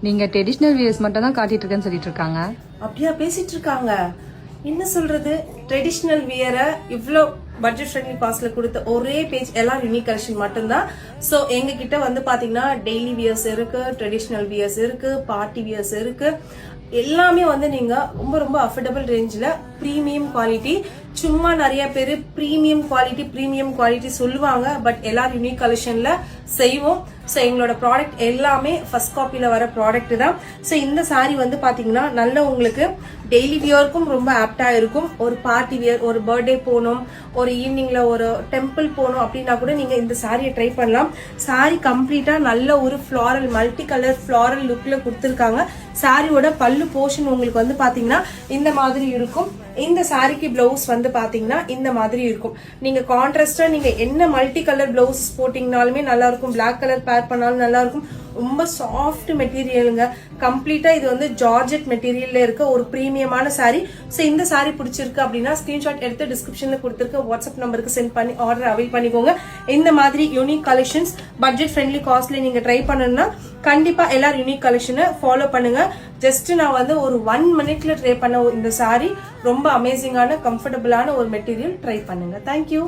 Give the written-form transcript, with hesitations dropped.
நீங்க traditional wears மட்டும் தான் காட்டிட்டு இருக்கேன்னு சொல்லிட்டு இருக்காங்க. அப்படியா பேசிட்டு இருக்காங்க? என்ன சொல்றது, ட்ரெடிஷனல் வியரை இவ்ளோ பட்ஜெட் ஃப்ரெண்ட்லி காஸ்ட்ல கொடுத்த ஒரே பேஜ் எல்லாம் யூனிக் கலெக்ஷன் மட்டும்தான். சோ எங்க கிட்ட வந்து பாத்தீங்கன்னா டெய்லி வியர்ஸ் இருக்கு, ட்ரெடிஷனல் வியர்ஸ் இருக்கு, பார்ட்டி வியர்ஸ் இருக்கு. எல்லாமே வந்து நீங்க ரொம்ப ரொம்ப அஃபோர்டபுள் ரேஞ்சில் ப்ரீமியம் குவாலிட்டி. சும்மா நிறைய பேர் ப்ரீமியம் குவாலிட்டி சொல்லுவாங்க, பட் எல்லாரும் யூனிக் கலெக்ஷன்ல செய்வோம். ஸோ எங்களோட ப்ராடக்ட் எல்லாமே ஃபர்ஸ்ட் காப்பியில் வர ப்ராடக்ட் தான். ஸோ இந்த சாரீ வந்து பாத்தீங்கன்னா நல்ல உங்களுக்கு டெய்லி வியருக்கும் ரொம்ப ஆப்டா இருக்கும். ஒரு பார்ட்டி வியர், ஒரு பர்த்டே போகணும், ஒரு ஈவினிங்ல ஒரு டெம்பிள் போகணும் அப்படின்னா கூட நீங்க இந்த சாரியை ட்ரை பண்ணலாம். சாரி கம்ப்ளீட்டா நல்ல ஒரு ஃபிளாரல் மல்டி கலர் ஃபிளாரல் லுக்ல கொடுத்துருக்காங்க. சாரியோட பல்லு போர்ஷன் உங்களுக்கு வந்து பாத்தீங்கன்னா இந்த மாதிரி இருக்கும். இந்த சாரிக்கு பிளவுஸ் வந்து பாத்தீங்கன்னா இந்த மாதிரி இருக்கும். நீங்க கான்ட்ராஸ்டா நீங்க என்ன மல்டி கலர் பிளவுஸ் போட்டீங்கனாலுமே நல்லா இருக்கும். பிளாக் கலர் பேர் பண்ணாலும் நல்லா இருக்கும். ரொம்ப சாஃப்ட் மெட்டீரியலுங்க. கம்ப்ளீட்டா இது வந்து ஜார்ஜெட் மெட்டீரியல்ல இருக்க ஒரு பிரீமியமான சாரி. சோ இந்த சாரி பிடிச்சிருக்கு அப்படின்னா ஸ்கிரீன்ஷாட் எடுத்து டிஸ்கிரிப்ஷன்ல கொடுத்திருக்க வாட்ஸ்அப் நம்பருக்கு சென்ட் பண்ணி ஆர்டர் அவைல் பண்ணிக்கோங்க. இந்த மாதிரி யூனிக் கலெக்ஷன்ஸ் பட்ஜெட் ஃப்ரெண்ட்லி காஸ்ட்ல நீங்க ட்ரை பண்ணணும்னா கண்டிப்பா எல்லாரும் யூனிக் கலெக்ஷனை ஃபாலோ பண்ணுங்க. ஜஸ்ட் நான் வந்து ஒரு 1 மினிட்ல ட்ரை பண்ண இந்த சாரி ரொம்ப அமேசிங்கான கம்ஃபர்டபுளான ஒரு மெட்டீரியல். ட்ரை பண்ணுங்க. தேங்க்யூ.